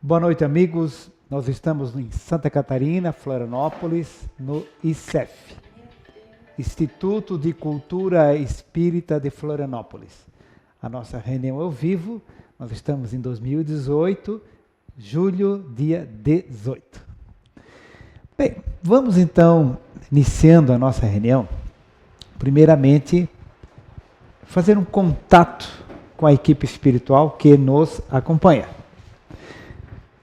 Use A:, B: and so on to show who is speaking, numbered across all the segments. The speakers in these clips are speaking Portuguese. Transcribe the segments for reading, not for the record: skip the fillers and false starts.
A: Boa noite, amigos. Nós estamos em Santa Catarina, Florianópolis, no ICEF, Instituto de Cultura Espírita de Florianópolis. A nossa reunião é ao vivo. Nós estamos em 2018, julho, dia 18. Bem, vamos então, iniciando a nossa reunião, primeiramente, fazer um contato com a equipe espiritual que nos acompanha,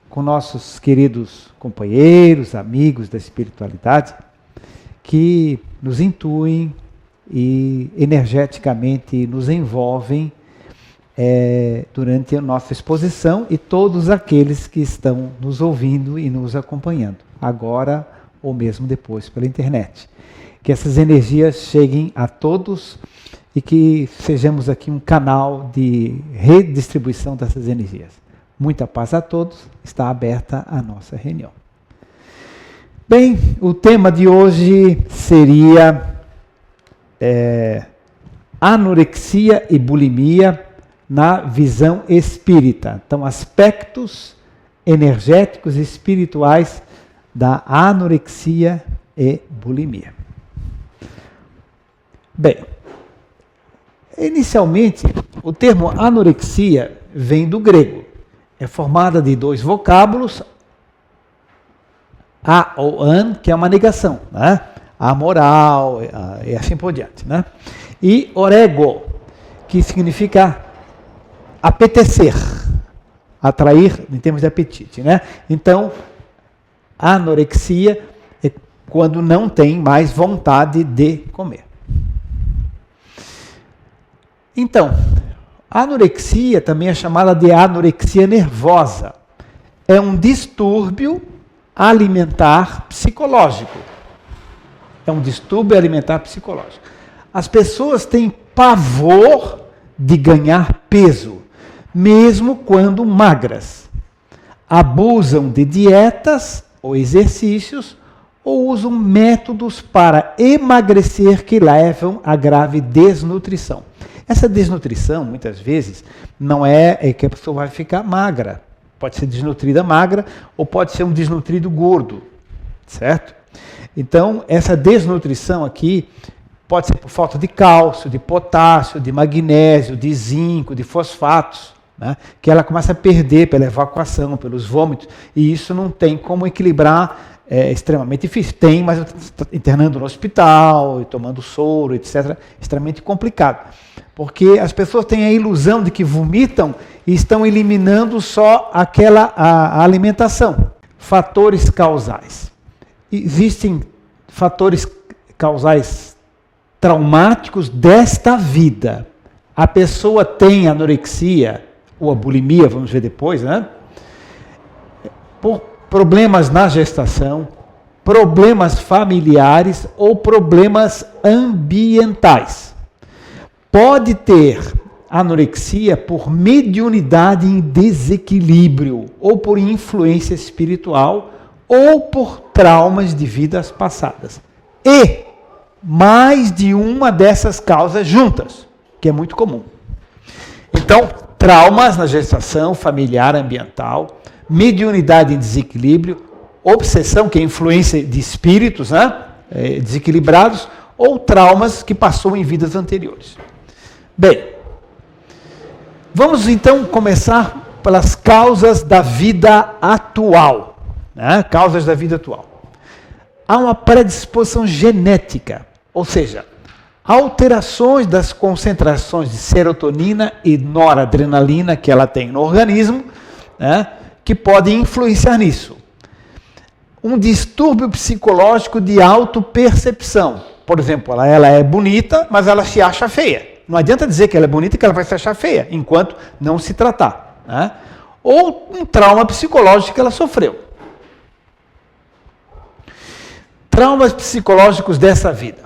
A: com nossos queridos companheiros, amigos da espiritualidade, que nos intuem e energeticamente nos envolvem durante a nossa exposição, e todos aqueles que estão nos ouvindo e nos acompanhando, agora ou mesmo depois pela internet. Que essas energias cheguem a todos e que sejamos aqui um canal de redistribuição dessas energias. Muita paz a todos, está aberta a nossa reunião. Bem, o tema de hoje seria anorexia e bulimia na visão espírita. Então, aspectos energéticos e espirituais da anorexia e bulimia. Bem, inicialmente, o termo anorexia vem do grego. É formada de dois vocábulos, a ou an, que é uma negação, né? Amoral, e assim por diante, né? E orego, que significa apetecer, atrair em termos de apetite, né? Então, anorexia é quando não tem mais vontade de comer. Então, a anorexia também é chamada de anorexia nervosa. É um distúrbio alimentar psicológico. É um distúrbio alimentar psicológico. As pessoas têm pavor de ganhar peso, mesmo quando magras. Abusam de dietas ou exercícios ou usam métodos para emagrecer que levam a grave desnutrição. Essa desnutrição, muitas vezes, não é que a pessoa vai ficar magra. Pode ser desnutrida magra ou pode ser um desnutrido gordo, certo? Então, essa desnutrição aqui pode ser por falta de cálcio, de potássio, de magnésio, de zinco, de fosfatos, né? Que ela começa a perder pela evacuação, pelos vômitos, e isso não tem como equilibrar, é extremamente difícil. Tem, mas internando no hospital, tomando soro, etc., extremamente complicado. Porque as pessoas têm a ilusão de que vomitam e estão eliminando só a alimentação. Fatores causais. Existem fatores causais traumáticos desta vida. A pessoa tem anorexia, ou a bulimia, vamos ver depois, né? Por problemas na gestação, problemas familiares ou problemas ambientais. Pode ter anorexia por mediunidade em desequilíbrio, ou por influência espiritual, ou por traumas de vidas passadas. E mais de uma dessas causas juntas, que é muito comum. Então, traumas na gestação, familiar, ambiental, mediunidade em desequilíbrio, obsessão, que é influência de espíritos, né? Desequilibrados, ou traumas que passou em vidas anteriores. Bem, vamos então começar pelas causas da vida atual, né? Causas da vida atual. Há uma predisposição genética, ou seja, alterações das concentrações de serotonina e noradrenalina que ela tem no organismo, né? Que podem influenciar nisso. Um distúrbio psicológico de autopercepção. Por exemplo, ela é bonita, mas ela se acha feia. Não adianta dizer que ela é bonita, que ela vai se achar feia, enquanto não se tratar, né? Ou um trauma psicológico que ela sofreu. Traumas psicológicos dessa vida.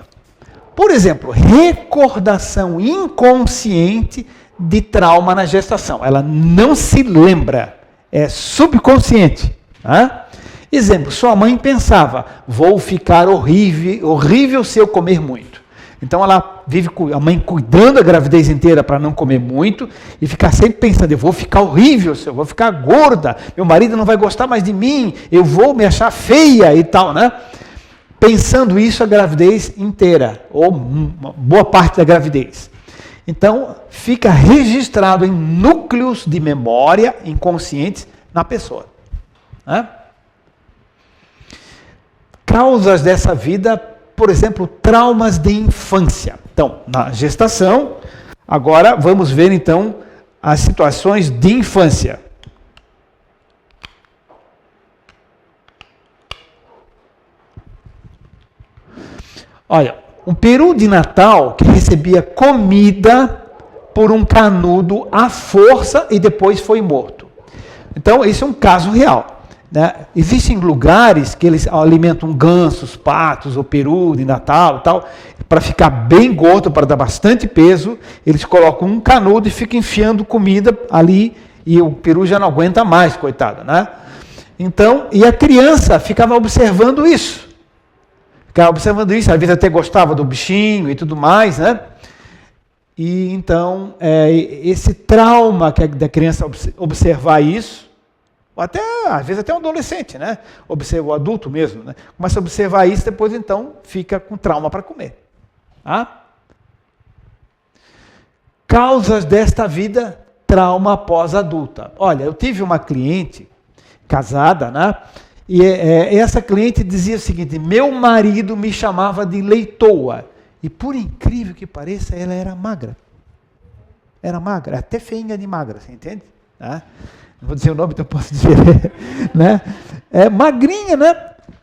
A: Por exemplo, recordação inconsciente de trauma na gestação. Ela não se lembra, é subconsciente, né? Exemplo, sua mãe pensava, vou ficar horrível se eu comer muito. Então ela vive a mãe cuidando a gravidez inteira para não comer muito e ficar sempre pensando, eu vou ficar horrível, eu vou ficar gorda, meu marido não vai gostar mais de mim, eu vou me achar feia e tal, né? Pensando isso a gravidez inteira, ou uma boa parte da gravidez. Então, fica registrado em núcleos de memória inconscientes na pessoa. Né? Causas dessa vida, por exemplo, traumas de infância. Então, na gestação, agora vamos ver então as situações de infância. Olha, um peru de Natal que recebia comida por um canudo à força e depois foi morto. Então, esse é um caso real. Né? Existem lugares que eles alimentam gansos, patos ou peru de Natal e tal, para ficar bem gordo, para dar bastante peso, eles colocam um canudo e ficam enfiando comida ali e o peru já não aguenta mais, coitado. Né? Então, e a criança ficava observando isso. Às vezes até gostava do bichinho e tudo mais, né? E então, esse trauma que é da criança observar isso, ou até, às vezes até um adolescente, né? Observa o adulto mesmo, né? Começa a observar isso, depois então fica com trauma para comer. Tá? Causas desta vida, trauma pós-adulta. Olha, eu tive uma cliente casada, né? E essa cliente dizia o seguinte, meu marido me chamava de leitoa. E por incrível que pareça, ela era magra. Era magra, até feinha de magra, você entende? Não vou dizer o nome, então posso dizer. Né? Magrinha, né?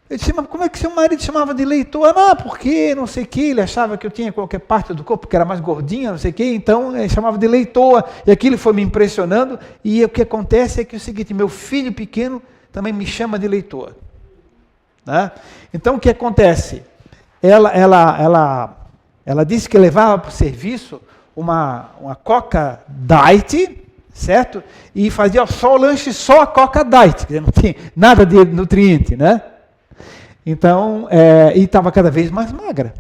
A: Eu disse, mas como é que seu marido chamava de leitoa? Porque não sei o que, ele achava que eu tinha qualquer parte do corpo que era mais gordinha, não sei o que, então ele chamava de leitoa. E aquilo foi me impressionando. E o que acontece é que é o seguinte, meu filho pequeno também me chama de leitoa. Né? Então, o que acontece? Ela disse que levava para o serviço uma Coca Diet, certo? E fazia só o lanche, só a Coca Diet, que não tinha nada de nutriente, né? Então, e estava cada vez mais magra.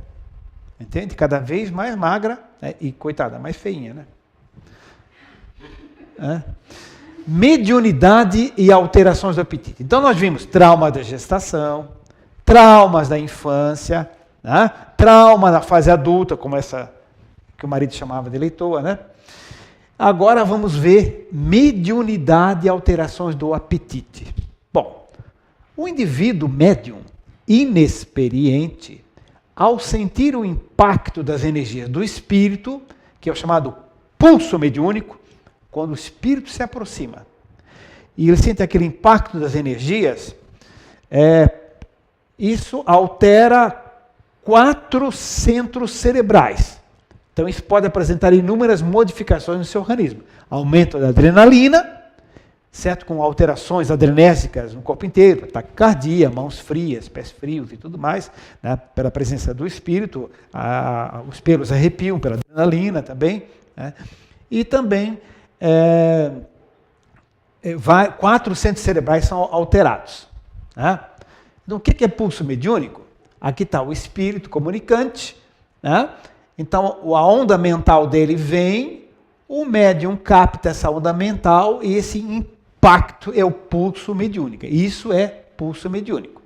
A: Entende? Cada vez mais magra, né? E coitada, mais feinha, né? Mediunidade e alterações do apetite. Então nós vimos trauma da gestação, traumas da infância, né? Trauma da fase adulta, como essa que o marido chamava de leitoa, né? Agora vamos ver mediunidade e alterações do apetite. Bom, o indivíduo médium inexperiente, ao sentir o impacto das energias do espírito, que é o chamado pulso mediúnico, quando o espírito se aproxima e ele sente aquele impacto das energias, isso altera 4 centros cerebrais. Então isso pode apresentar inúmeras modificações no seu organismo. Aumento da adrenalina, certo? Com alterações adrenérgicas no corpo inteiro, taquicardia, mãos frias, pés frios e tudo mais, né? Pela presença do espírito, os pelos arrepiam pela adrenalina também, né? E também 4 centros cerebrais são alterados. Né? Então, o que é pulso mediúnico? Aqui está o espírito comunicante. Né? Então, a onda mental dele vem, o médium capta essa onda mental e esse impacto é o pulso mediúnico. Isso é pulso mediúnico.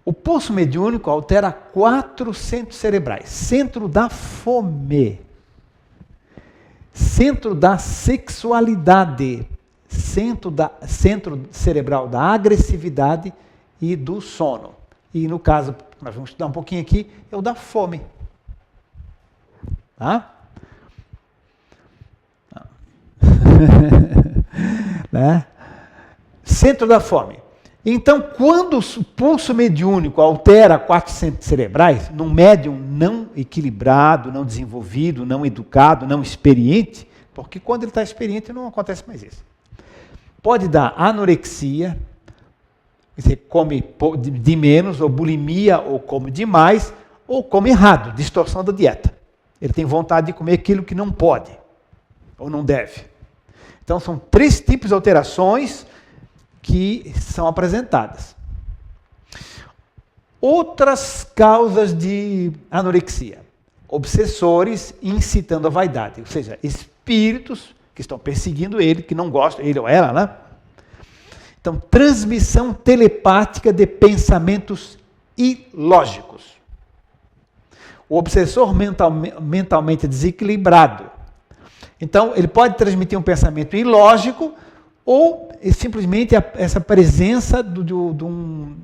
A: O pulso mediúnico altera 4 centros cerebrais. Centro da fome, centro da sexualidade, centro cerebral da agressividade e do sono. E no caso, nós vamos estudar um pouquinho aqui, é o da fome. Tá? Né? Centro da fome. Então, quando o pulso mediúnico altera 4 centros cerebrais, num médium não equilibrado, não desenvolvido, não educado, não experiente, porque quando ele está experiente não acontece mais isso. Pode dar anorexia, você come de menos, ou bulimia, ou come demais, ou come errado, distorção da dieta. Ele tem vontade de comer aquilo que não pode, ou não deve. Então, são 3 tipos de alterações que são apresentadas. Outras causas de anorexia. Obsessores incitando a vaidade, ou seja, espíritos que estão perseguindo ele, que não gostam, ele ou ela, né? Então, transmissão telepática de pensamentos ilógicos. O obsessor mentalmente desequilibrado. Então, ele pode transmitir um pensamento ilógico ou simplesmente essa presença de um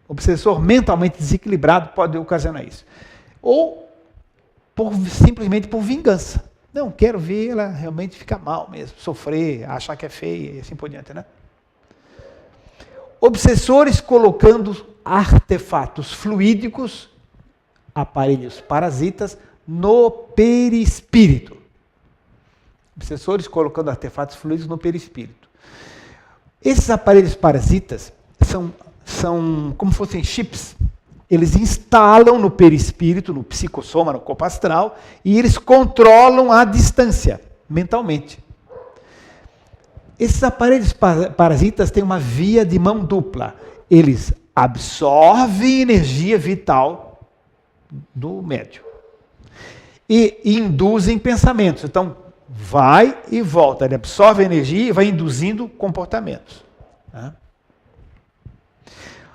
A: obsessor mentalmente desequilibrado pode ocasionar isso. Ou simplesmente por vingança. Não, quero ver ela realmente ficar mal mesmo, sofrer, achar que é feia e assim por diante, né? Obsessores colocando artefatos fluídicos, aparelhos parasitas, no perispírito. Obsessores colocando artefatos fluídicos no perispírito. Esses aparelhos parasitas são como fossem chips. Eles instalam no perispírito, no psicossoma, no corpo astral, e eles controlam a distância, mentalmente. Esses aparelhos parasitas têm uma via de mão dupla. Eles absorvem energia vital do médium e induzem pensamentos. Então, vai e volta. Ele absorve a energia e vai induzindo comportamentos. Tá?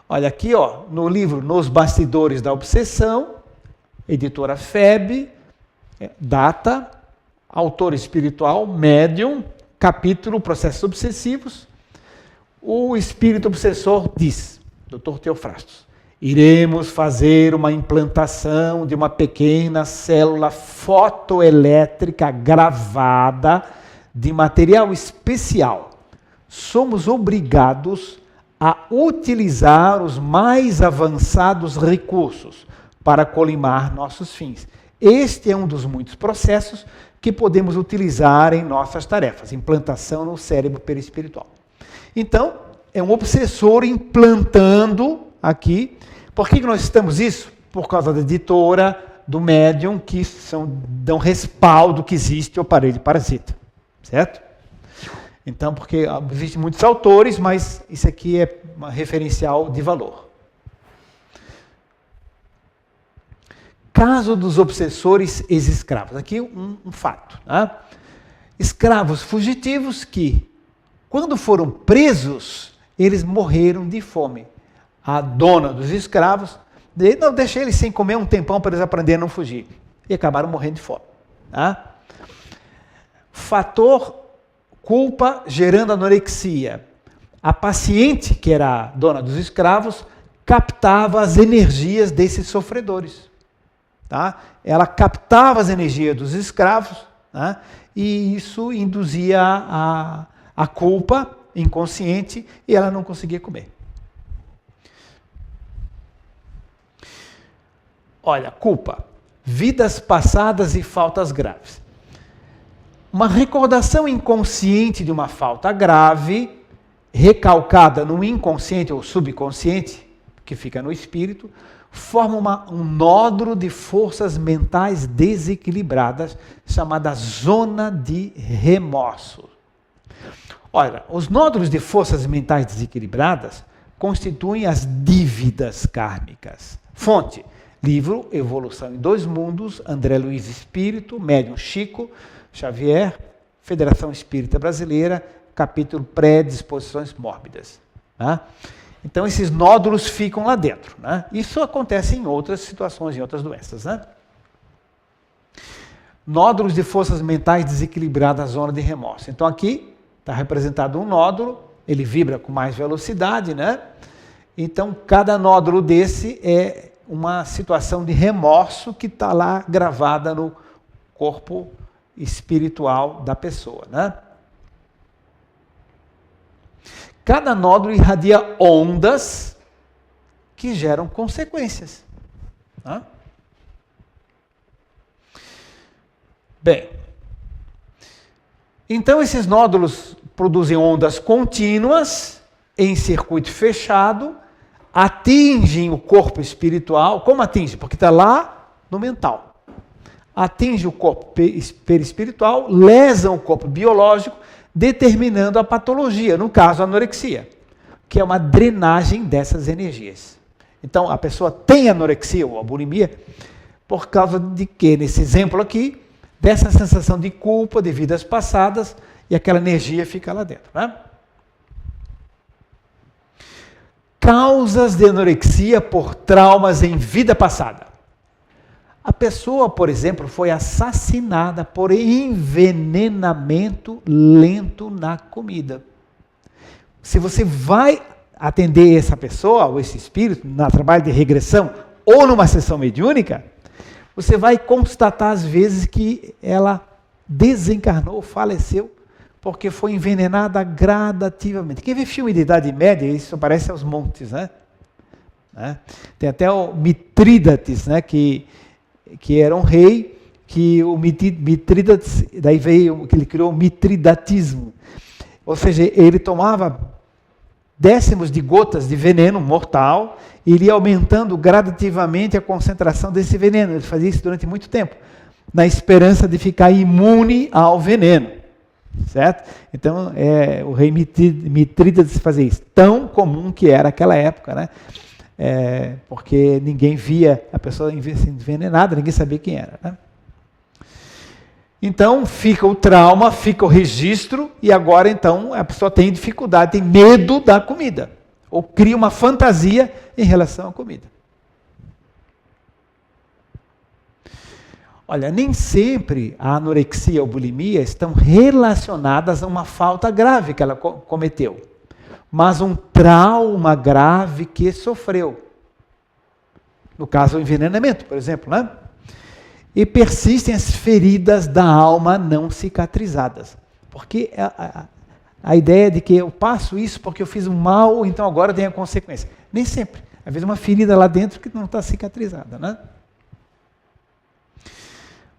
A: Olha aqui, ó, no livro Nos Bastidores da Obsessão, editora FEB, data, autor espiritual, médium, capítulo Processos Obsessivos. O espírito obsessor diz, Dr. Teofrastos, iremos fazer uma implantação de uma pequena célula fotoelétrica gravada de material especial. Somos obrigados a utilizar os mais avançados recursos para colimar nossos fins. Este é um dos muitos processos que podemos utilizar em nossas tarefas, implantação no cérebro perispiritual. Então, é um obsessor implantando aqui. Por que nós estamos isso? Por causa da editora, do médium, que dão respaldo que existe o aparelho parasita. Certo? Então, porque existem muitos autores, mas isso aqui é um referencial de valor. Caso dos obsessores ex-escravos. Aqui um fato. Tá? Escravos fugitivos que, quando foram presos, eles morreram de fome. A dona dos escravos, não, deixei eles sem comer um tempão para eles aprenderem a não fugir. E acabaram morrendo de fome. Tá? Fator culpa gerando anorexia. A paciente, que era a dona dos escravos, captava as energias desses sofredores. Tá? Ela captava as energias dos escravos, tá? E isso induzia a culpa inconsciente e ela não conseguia comer. Olha, culpa, vidas passadas e faltas graves. Uma recordação inconsciente de uma falta grave, recalcada no inconsciente ou subconsciente, que fica no espírito, forma um nódulo de forças mentais desequilibradas, chamada zona de remorso. Olha, os nódulos de forças mentais desequilibradas constituem as dívidas kármicas. Fonte, livro Evolução em Dois Mundos, André Luiz Espírito, Médium Chico Xavier, Federação Espírita Brasileira, capítulo Predisposições Mórbidas. Tá? Então, esses nódulos ficam lá dentro. Né? Isso acontece em outras situações, em outras doenças. Né? Nódulos de forças mentais desequilibradas na zona de remorso. Então, aqui está representado um nódulo, ele vibra com mais velocidade, né? Então, cada nódulo desse é uma situação de remorso que está lá gravada no corpo espiritual da pessoa, né? Cada nódulo irradia ondas que geram consequências. Né? Bem, então esses nódulos produzem ondas contínuas em circuito fechado, atingem o corpo espiritual. Como atinge? Porque está lá no mental. Atinge o corpo perispiritual, lesam o corpo biológico, determinando a patologia, no caso a anorexia, que é uma drenagem dessas energias. Então, a pessoa tem anorexia ou a bulimia por causa de quê? Nesse exemplo aqui, dessa sensação de culpa de vidas passadas e aquela energia fica lá dentro. Né? Causas de anorexia por traumas em vida passada. A pessoa, por exemplo, foi assassinada por envenenamento lento na comida. Se você vai atender essa pessoa, ou esse espírito, no trabalho de regressão, ou numa sessão mediúnica, você vai constatar às vezes que ela desencarnou, faleceu, porque foi envenenada gradativamente. Quem vê filme de Idade Média, isso aparece aos montes, né? Tem até o Mitrídates, né? que era um rei, que o Mitrídates, daí veio que ele criou o mitridatismo. Ou seja, ele tomava décimos de gotas de veneno mortal e ele ia aumentando gradativamente a concentração desse veneno. Ele fazia isso durante muito tempo, na esperança de ficar imune ao veneno. Certo? Então, o rei Mitrídates fazia isso. Tão comum que era naquela época, né? Porque ninguém via a pessoa envenenada, ninguém sabia quem era. Né? Então, fica o trauma, fica o registro, e agora, então, a pessoa tem dificuldade, tem medo da comida. Ou cria uma fantasia em relação à comida. Olha, nem sempre a anorexia ou bulimia estão relacionadas a uma falta grave que ela cometeu, mas um trauma grave que sofreu. No caso, o envenenamento, por exemplo, né? E persistem as feridas da alma não cicatrizadas. Porque a ideia de que eu passo isso porque eu fiz um mal, então agora tem a consequência. Nem sempre. Às vezes uma ferida lá dentro que não está cicatrizada, né?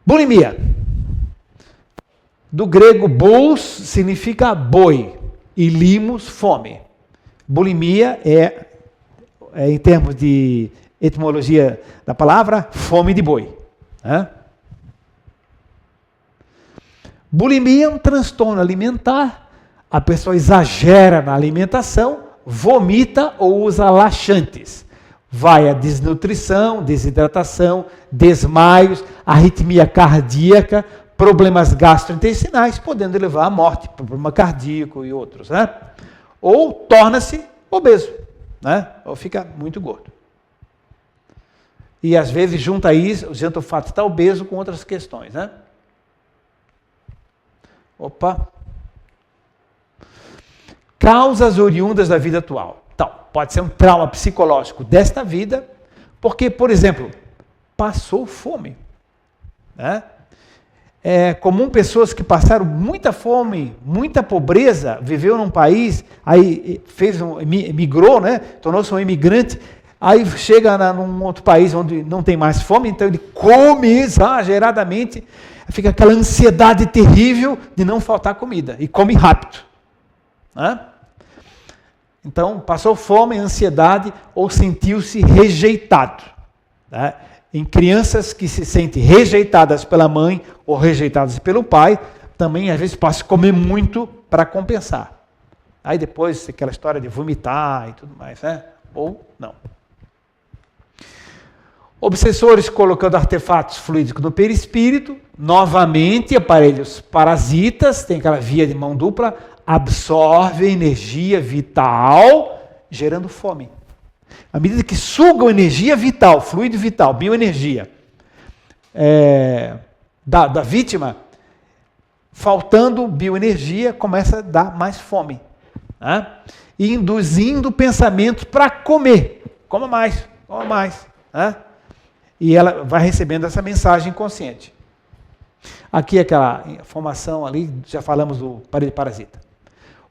A: Bulimia. Do grego bous significa boi e limos, fome. Bulimia é em termos de etimologia da palavra, fome de boi. Né? Bulimia é um transtorno alimentar. A pessoa exagera na alimentação, vomita ou usa laxantes. Vai a desnutrição, desidratação, desmaios, arritmia cardíaca, problemas gastrointestinais, podendo levar à morte, problema cardíaco e outros. Né? Ou torna-se obeso, né? Ou fica muito gordo. E às vezes junta o fato de estar obeso com outras questões. Né? Opa! Causas oriundas da vida atual. Então, pode ser um trauma psicológico desta vida, porque, por exemplo, passou fome. Né? É comum pessoas que passaram muita fome, muita pobreza, viveu num país, aí migrou, né? Tornou-se um imigrante, aí chega num outro país onde não tem mais fome, então ele come exageradamente, fica aquela ansiedade terrível de não faltar comida, e come rápido. Né? Então, passou fome, ansiedade, ou sentiu-se rejeitado. Né? Em crianças que se sentem rejeitadas pela mãe ou rejeitadas pelo pai, também às vezes passa a comer muito para compensar. Aí depois aquela história de vomitar e tudo mais, né? Ou não. Obsessores colocando artefatos fluídicos no perispírito, novamente aparelhos parasitas, tem aquela via de mão dupla, absorve energia vital, gerando fome. À medida que sugam energia vital, fluido vital, bioenergia da vítima, faltando bioenergia, começa a dar mais fome. Né? E induzindo pensamentos para comer. Coma mais, coma mais. Né? E ela vai recebendo essa mensagem inconsciente. Aqui aquela informação ali, já falamos do aparelho parasita.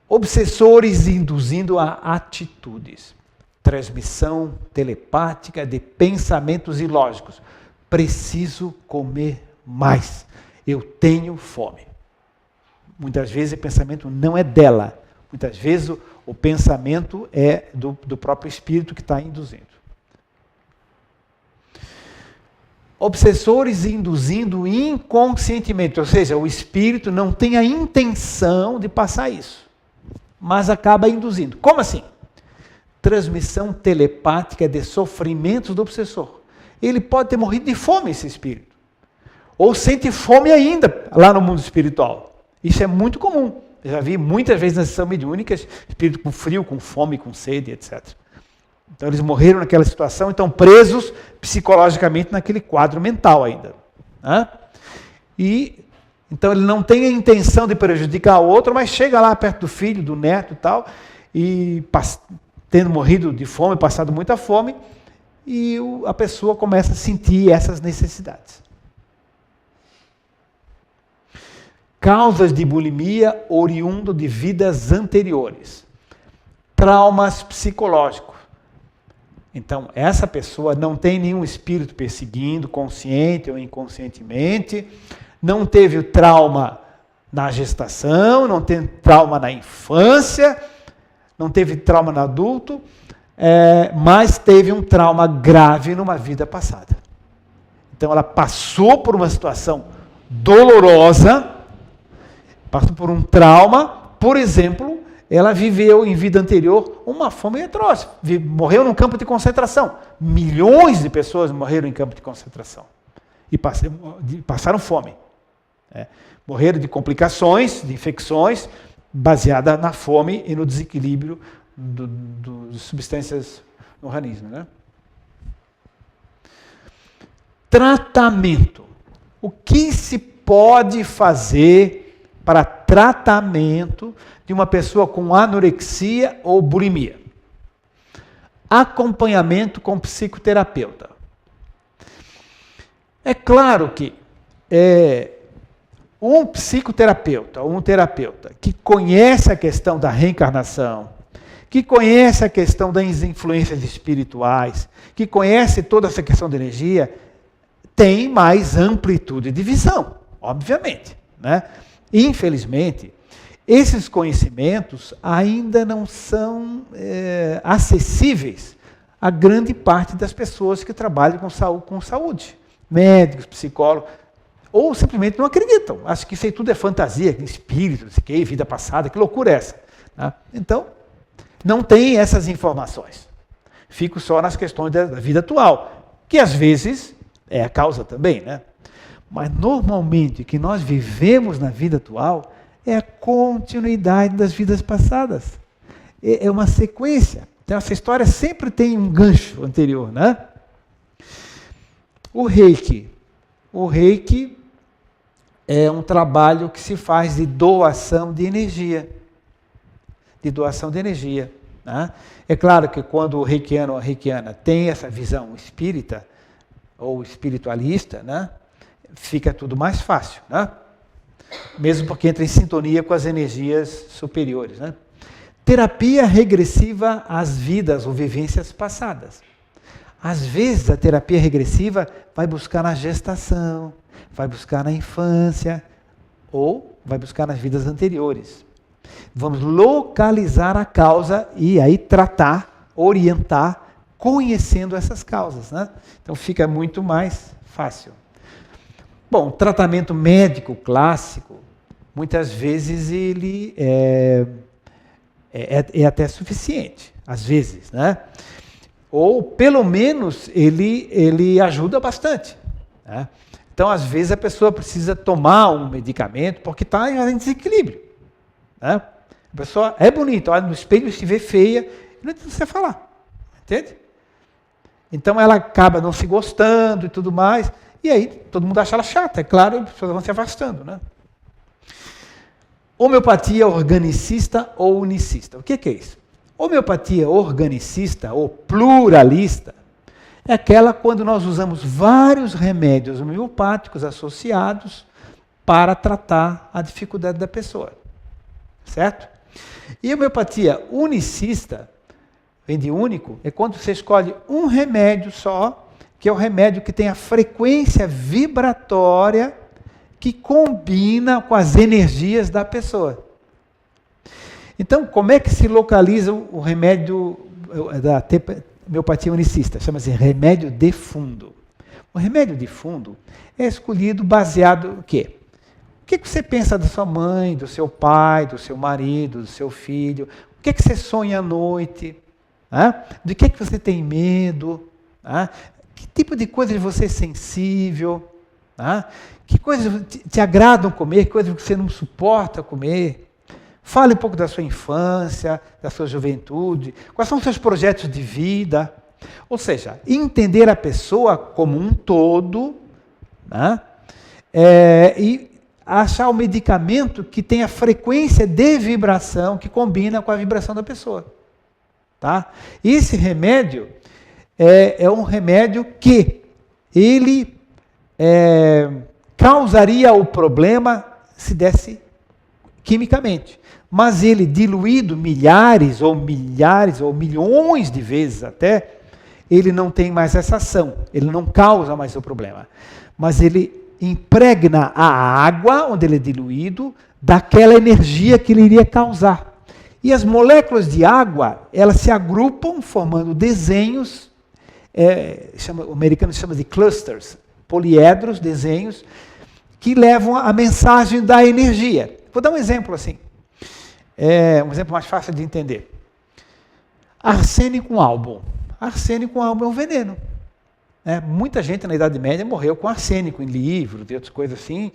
A: Obsessores induzindo a atitudes. Transmissão telepática de pensamentos ilógicos. Preciso comer mais. Eu tenho fome. Muitas vezes o pensamento não é dela. Muitas vezes o pensamento é do próprio espírito que está induzindo. Obsessores induzindo inconscientemente, ou seja, o espírito não tem a intenção de passar isso, mas acaba induzindo. Como assim? transmissão telepática de sofrimentos do obsessor. Ele pode ter morrido de fome, esse espírito. Ou sente fome ainda lá no mundo espiritual. Isso é muito comum. Eu já vi muitas vezes nas sessões mediúnicas, espírito com frio, com fome, com sede, etc. Então eles morreram naquela situação, estão presos psicologicamente naquele quadro mental ainda. Né? E então ele não tem a intenção de prejudicar o outro, mas chega lá perto do filho, do neto e tal, e tendo morrido de fome, passado muita fome, e a pessoa começa a sentir essas necessidades. Causas de bulimia oriundo de vidas anteriores. Traumas psicológicos. Então, essa pessoa não tem nenhum espírito perseguindo, consciente ou inconscientemente, não teve o trauma na gestação, não tem trauma na infância, não teve trauma no adulto, mas teve um trauma grave numa vida passada. Então, ela passou por uma situação dolorosa, passou por um trauma, por exemplo, ela viveu em vida anterior uma fome atroz, morreu num campo de concentração. Milhões de pessoas morreram em campo de concentração e passaram fome. Morreram de complicações, de infecções, baseada na fome e no desequilíbrio de substâncias no organismo. Né? Tratamento. O que se pode fazer para tratamento de uma pessoa com anorexia ou bulimia? Acompanhamento com psicoterapeuta. É claro que um psicoterapeuta ou um terapeuta que conhece a questão da reencarnação, que conhece a questão das influências espirituais, que conhece toda essa questão da energia, tem mais amplitude de visão, obviamente, né? Infelizmente, esses conhecimentos ainda não são acessíveis a grande parte das pessoas que trabalham com saúde, médicos, psicólogos, ou simplesmente não acreditam. Acham que isso aí tudo é fantasia, espírito, vida passada, que loucura é essa? Tá? Então, não tem essas informações. Fico só nas questões da vida atual, que às vezes é a causa também, né? Mas normalmente o que nós vivemos na vida atual é a continuidade das vidas passadas. É uma sequência. Então essa história sempre tem um gancho anterior, né? O Reiki. O Reiki é um trabalho que se faz de doação de energia. De doação de energia. Né? É claro que quando o reikiano ou a reikiana tem essa visão espírita ou espiritualista, né? Fica tudo mais fácil, né? Mesmo porque entra em sintonia com as energias superiores. Né? Terapia regressiva às vidas ou vivências passadas. Às vezes a terapia regressiva vai buscar na gestação, vai buscar na infância ou vai buscar nas vidas anteriores. Vamos localizar a causa e aí tratar, orientar, conhecendo essas causas. Né? Então fica muito mais fácil. Bom, tratamento médico clássico, muitas vezes ele é até suficiente, às vezes, né? Ou, pelo menos, ele ajuda bastante. Né? Então, às vezes, a pessoa precisa tomar um medicamento porque está em desequilíbrio. Né? A pessoa é bonita, olha no espelho, se vê feia, não adianta você falar, entende? Então, ela acaba não se gostando e tudo mais. E aí, todo mundo acha ela chata, é claro, as pessoas vão se afastando. Né? Homeopatia organicista ou unicista. O que é isso? Homeopatia organicista ou pluralista é aquela quando nós usamos vários remédios homeopáticos associados para tratar a dificuldade da pessoa. Certo? E a homeopatia unicista, vem de único, é quando você escolhe um remédio só, que é o remédio que tem a frequência vibratória que combina com as energias da pessoa. Então, como é que se localiza o remédio da homeopatia unicista? Chama-se remédio de fundo. O remédio de fundo é escolhido baseado no quê? O que você pensa da sua mãe, do seu pai, do seu marido, do seu filho? O que você sonha à noite? De que você tem medo? Que tipo de coisa você é sensível? Que coisas te agradam comer? Que coisas você não suporta comer? Fale um pouco da sua infância, da sua juventude. Quais são os seus projetos de vida? Ou seja, entender a pessoa como um todo, e achar o medicamento que tem a frequência de vibração que combina com a vibração da pessoa. Tá? Esse remédio é um remédio que ele causaria o problema se desse quimicamente. Mas ele diluído milhares ou milhões de vezes até, ele não tem mais essa ação, ele não causa mais o problema. Mas ele impregna a água, onde ele é diluído, daquela energia que ele iria causar. E as moléculas de água, elas se agrupam formando desenhos, o americano chama de clusters, poliedros, desenhos, que levam a mensagem da energia. Vou dar um exemplo assim, um exemplo mais fácil de entender. Arsênico com álbum. Arsênico com álbum é um veneno. Muita gente na Idade Média morreu com arsênico em livro, de outras coisas assim,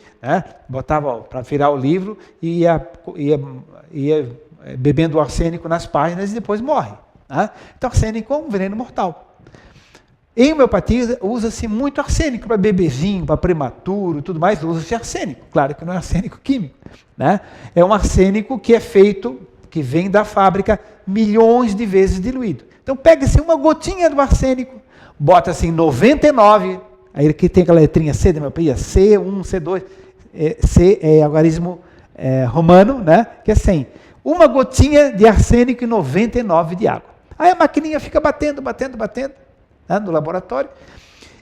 A: botava para virar o livro e ia bebendo o arsênico nas páginas e depois morre. Então arsênico é um veneno mortal. Em homeopatia usa-se muito arsênico para bebezinho, para prematuro e tudo mais, usa-se arsênico. Claro que não é arsênico químico. É um arsênico que é feito, que vem da fábrica milhões de vezes diluído. Então pega-se uma gotinha do arsênico, bota-se em 99, aí aqui tem aquela letrinha C da homeopatia, C1, C2, C é algarismo romano, que é 100. Uma gotinha de arsênico e 99 de água. Aí a maquininha fica batendo, no laboratório,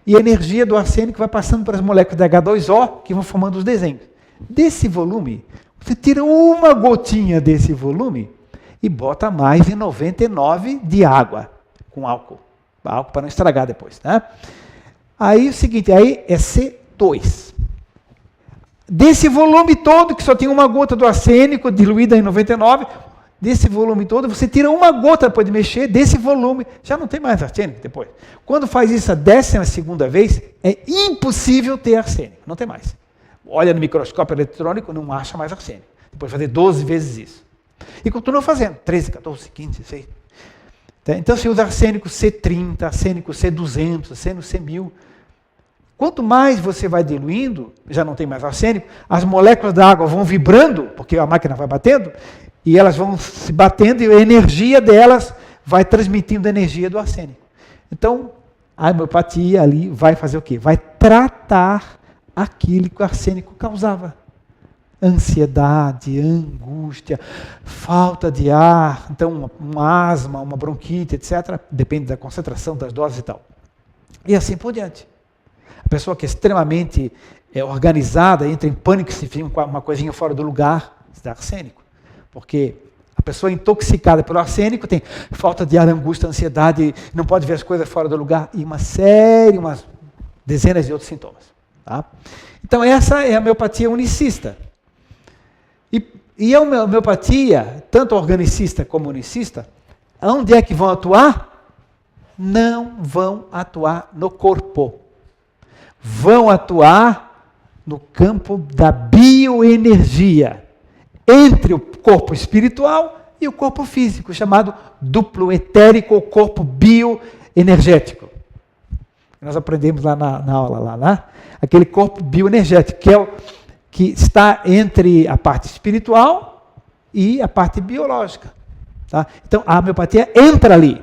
A: e a energia do arsênico vai passando para as moléculas de H2O, que vão formando os desenhos. Desse volume, você tira uma gotinha desse volume e bota mais de 99 de água, com álcool para não estragar depois. Aí o seguinte, aí é C2. Desse volume todo, que só tem uma gota do arsênico diluída em 99, desse volume todo, você tira uma gota depois de mexer, desse volume, já não tem mais arsênico depois. Quando faz isso a 12ª vez, é impossível ter arsênico, não tem mais. Olha no microscópio eletrônico, não acha mais arsênico. Depois de fazer 12 vezes isso. E continua fazendo, 13, 14, 15, 16. Então você usa arsênico C30, arsênico C200, arsênico C1000. Quanto mais você vai diluindo, já não tem mais arsênico, as moléculas da água vão vibrando, porque a máquina vai batendo, e elas vão se batendo e a energia delas vai transmitindo a energia do arsênico. Então, a homeopatia ali vai fazer o quê? Vai tratar aquilo que o arsênico causava. Ansiedade, angústia, falta de ar, então um asma, uma bronquite, etc. Depende da concentração das doses e tal. E assim por diante. A pessoa que é extremamente organizada entra em pânico se vir uma coisinha fora do lugar, se dá arsênico. Porque a pessoa intoxicada pelo arsênico tem falta de ar, angústia, ansiedade, não pode ver as coisas fora do lugar, e umas dezenas de outros sintomas. Tá? Então essa é a homeopatia unicista. E a homeopatia, tanto organicista como unicista, onde é que vão atuar? Não vão atuar no corpo. Vão atuar no campo da bioenergia, entre o corpo espiritual e o corpo físico, chamado duplo etérico ou corpo bioenergético. Nós aprendemos lá na aula, aquele corpo bioenergético, que é que está entre a parte espiritual e a parte biológica. Tá? Então, a homeopatia entra ali.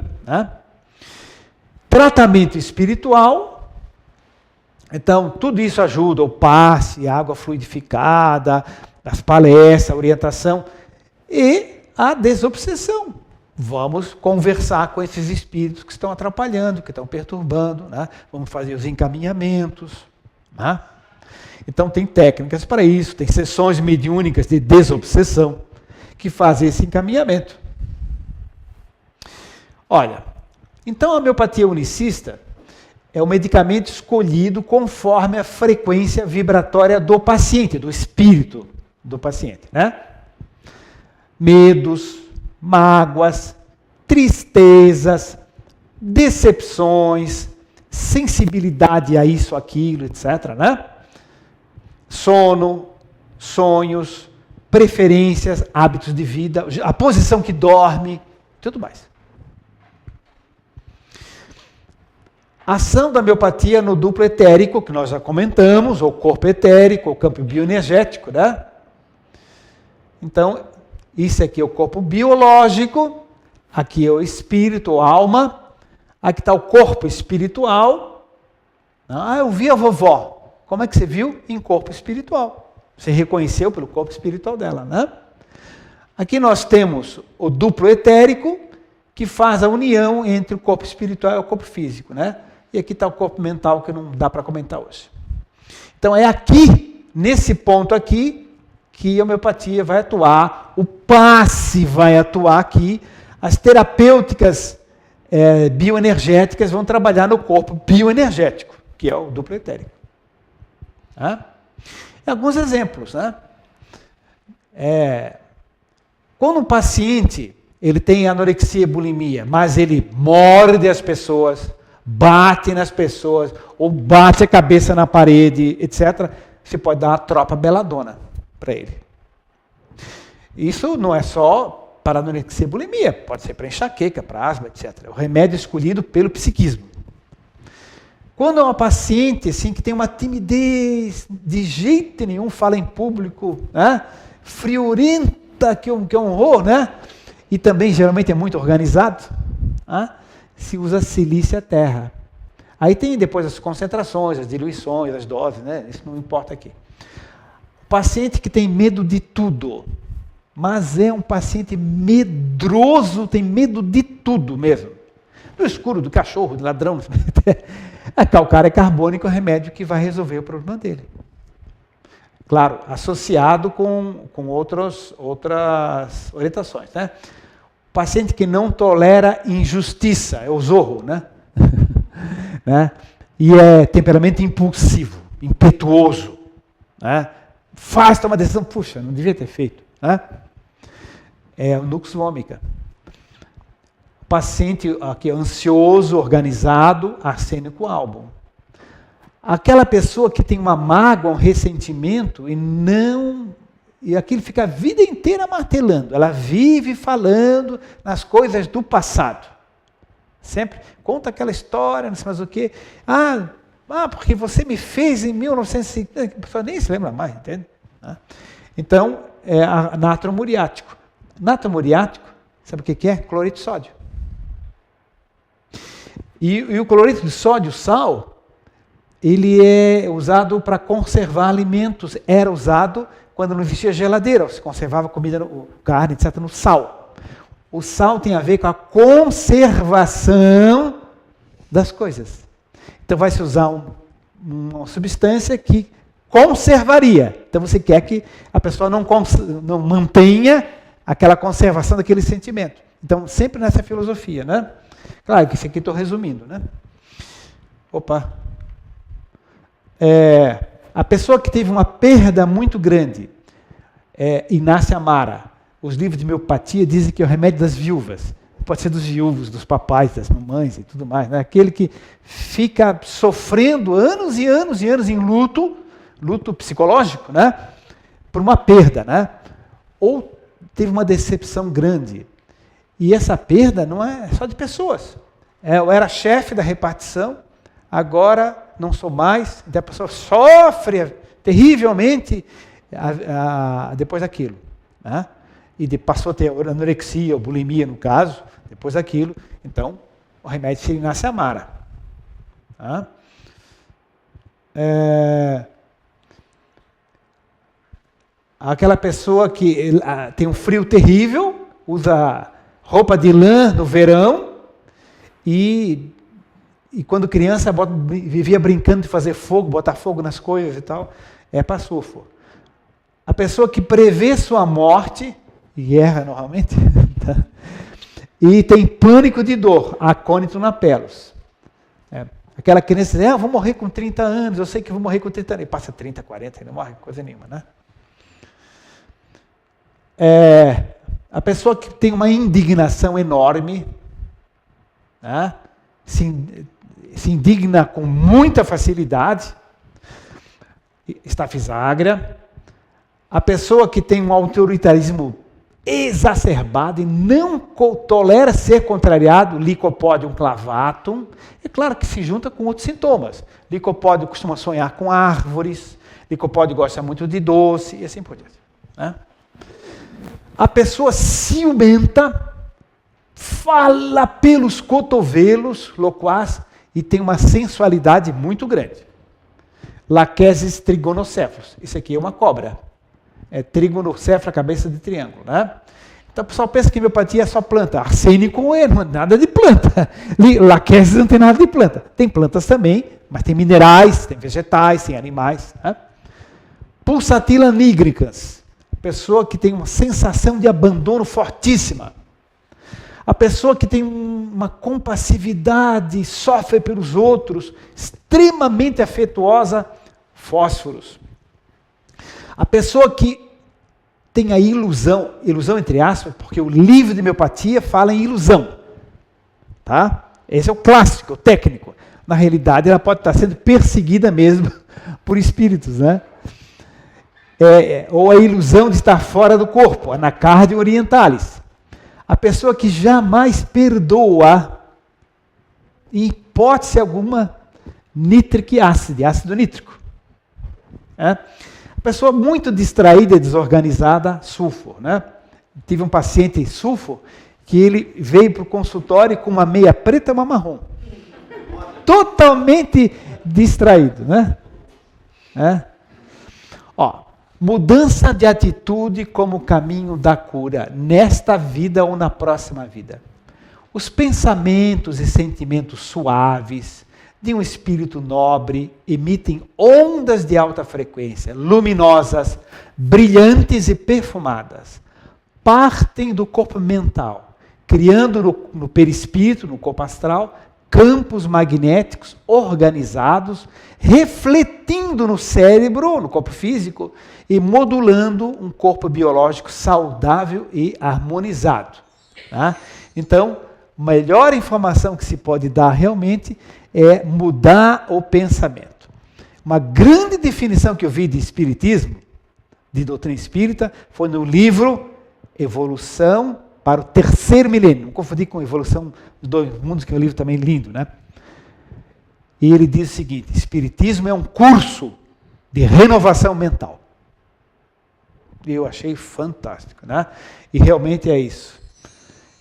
A: Tratamento espiritual, então, tudo isso ajuda, o passe, a água fluidificada, as palestras, a orientação, e a desobsessão. Vamos conversar com esses espíritos que estão atrapalhando, que estão perturbando, vamos fazer os encaminhamentos. Então tem técnicas para isso, tem sessões mediúnicas de desobsessão que fazem esse encaminhamento. Olha, então a homeopatia unicista é o medicamento escolhido conforme a frequência vibratória do paciente, do espírito do paciente. Medos, mágoas, tristezas, decepções, sensibilidade a isso, aquilo, etc., né? Sono, sonhos, preferências, hábitos de vida, a posição que dorme, tudo mais. Ação da homeopatia no duplo etérico, que nós já comentamos, ou corpo etérico, ou campo bioenergético, né? Então, isso aqui é o corpo biológico, aqui é o espírito, ou alma, aqui está o corpo espiritual. Ah, eu vi a vovó. Como é que você viu? Em corpo espiritual. Você reconheceu pelo corpo espiritual dela, né? Aqui nós temos o duplo etérico, que faz a união entre o corpo espiritual e o corpo físico, né? E aqui está o corpo mental, que não dá para comentar hoje. Então é aqui, nesse ponto aqui, que a homeopatia vai atuar, o passe vai atuar aqui, as terapêuticas bioenergéticas vão trabalhar no corpo bioenergético, que é o duplo etérico. Tá? Alguns exemplos, né? Quando um paciente ele tem anorexia e bulimia, mas ele morde as pessoas, bate nas pessoas, ou bate a cabeça na parede, etc., você pode dar uma tropa beladona para ele. Isso não é só para anorexia e bulimia, pode ser para enxaqueca, para asma, etc. É o remédio escolhido pelo psiquismo. Quando é uma paciente assim, que tem uma timidez, de jeito nenhum fala em público, né? Friorenta, que é um horror, né? E também geralmente é muito organizado, né? Se usa silícia terra. Aí tem depois as concentrações, as diluições, as doses, né? Isso não importa aqui. Paciente que tem medo de tudo, mas é um paciente medroso, tem medo de tudo mesmo. Do escuro, do cachorro, do ladrão. A calcária carbônica é o remédio que vai resolver o problema dele. Claro, associado com outras orientações, né? Paciente que não tolera injustiça, é o zorro, né? Né? E é temperamento impulsivo, impetuoso, né? Faz, toma decisão, puxa, não devia ter feito, né? É o nux vomica. Paciente aqui ansioso, organizado, arsênico album. Aquela pessoa que tem uma mágoa, um ressentimento e aquilo fica a vida inteira martelando. Ela vive falando nas coisas do passado. Sempre conta aquela história, não sei mais o quê. Porque você me fez em 1950. A pessoa nem se lembra mais, entende? Então, é natro muriático. Natro muriático, sabe o que é? Cloreto de sódio. E o cloreto de sódio, sal, ele é usado para conservar alimentos. Era usado quando não existia geladeira, se conservava comida, carne, etc., no sal. O sal tem a ver com a conservação das coisas. Então vai se usar uma substância que conservaria. Então você quer que a pessoa não mantenha aquela conservação daquele sentimento. Então sempre nessa filosofia, né? Claro que isso aqui estou resumindo, né? A pessoa que teve uma perda muito grande, Inácia Amara, os livros de homeopatia dizem que é o remédio das viúvas. Pode ser dos viúvos, dos papais, das mamães e tudo mais, né? Aquele que fica sofrendo anos e anos e anos em luto psicológico, né? Por uma perda, né? Ou teve uma decepção grande. E essa perda não é só de pessoas. Eu era chefe da repartição, agora não sou mais, então a pessoa sofre terrivelmente depois daquilo, né? E passou a ter anorexia ou bulimia, no caso, depois daquilo. Então, o remédio seria Inácia Amara. Tá? Aquela pessoa que tem um frio terrível, usa roupa de lã no verão e quando criança vivia brincando de fazer fogo, botar fogo nas coisas e tal, para sulfo. A pessoa que prevê sua morte, e erra normalmente, tá? E tem pânico de dor, acônito na pelos. Aquela criança diz, eu vou morrer com 30 anos, eu sei que vou morrer com 30 anos. E passa 30, 40 e não morre, coisa nenhuma, né? A pessoa que tem uma indignação enorme, né? Se indigna com muita facilidade, estafiságra. A pessoa que tem um autoritarismo exacerbado e não tolera ser contrariado, Lycopodium clavatum, é claro que se junta com outros sintomas. Lycopodium costuma sonhar com árvores, Lycopodium gosta muito de doce, e assim por diante. Né? A pessoa ciumenta, fala pelos cotovelos, loquaz, e tem uma sensualidade muito grande. Lachesis trigonocéfalos, isso aqui é uma cobra. É trigonocéfala, cabeça de triângulo, né? Então o pessoal pensa que homeopatia é só planta. Arsênico não é nada de planta. Lachesis não tem nada de planta. Tem plantas também, mas tem minerais, tem vegetais, tem animais. Né? Pulsatilla nigricans, pessoa que tem uma sensação de abandono fortíssima. A pessoa que tem uma compassividade, sofre pelos outros, extremamente afetuosa, fósforos. A pessoa que tem a ilusão entre aspas, porque o livro de homeopatia fala em ilusão. Tá? Esse é o clássico, o técnico. Na realidade, ela pode estar sendo perseguida mesmo por espíritos, né? Ou a ilusão de estar fora do corpo, anacardium orientalis. A pessoa que jamais perdoa, em hipótese alguma, nitric acid, ácido nítrico. A pessoa muito distraída e desorganizada, sulfur. Né? Tive um paciente sulfur que ele veio para o consultório com uma meia preta e uma marrom. Totalmente distraído. Né? Mudança de atitude como caminho da cura, nesta vida ou na próxima vida. Os pensamentos e sentimentos suaves de um espírito nobre emitem ondas de alta frequência, luminosas, brilhantes e perfumadas. Partem do corpo mental, criando no perispírito, no corpo astral, campos magnéticos organizados, refletindo no cérebro, no corpo físico, e modulando um corpo biológico saudável e harmonizado. Tá? Então, a melhor informação que se pode dar realmente é mudar o pensamento. Uma grande definição que eu vi de espiritismo, de doutrina espírita, foi no livro Evolução para o Terceiro Milênio. Não confundi com Evolução dos Dois Mundos, que é um livro também lindo, né? E ele diz o seguinte: Espiritismo é um curso de renovação mental. Eu achei fantástico, né? E realmente é isso.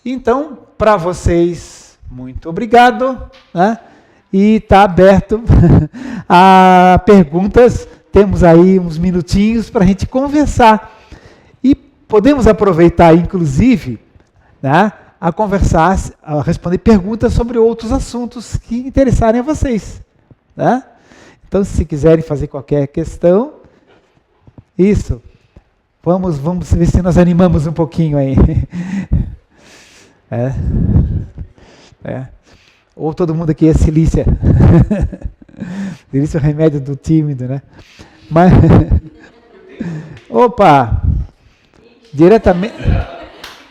A: Então, para vocês, muito obrigado, né? E está aberto a perguntas. Temos aí uns minutinhos para a gente conversar. E podemos aproveitar, inclusive, né, a conversar, a responder perguntas sobre outros assuntos que interessarem a vocês. Né? Então, se quiserem fazer qualquer questão, isso. Vamos ver se nós animamos um pouquinho aí. Ou todo mundo aqui é Cilícia. Cilícia é o remédio do tímido, né? Mas, opa!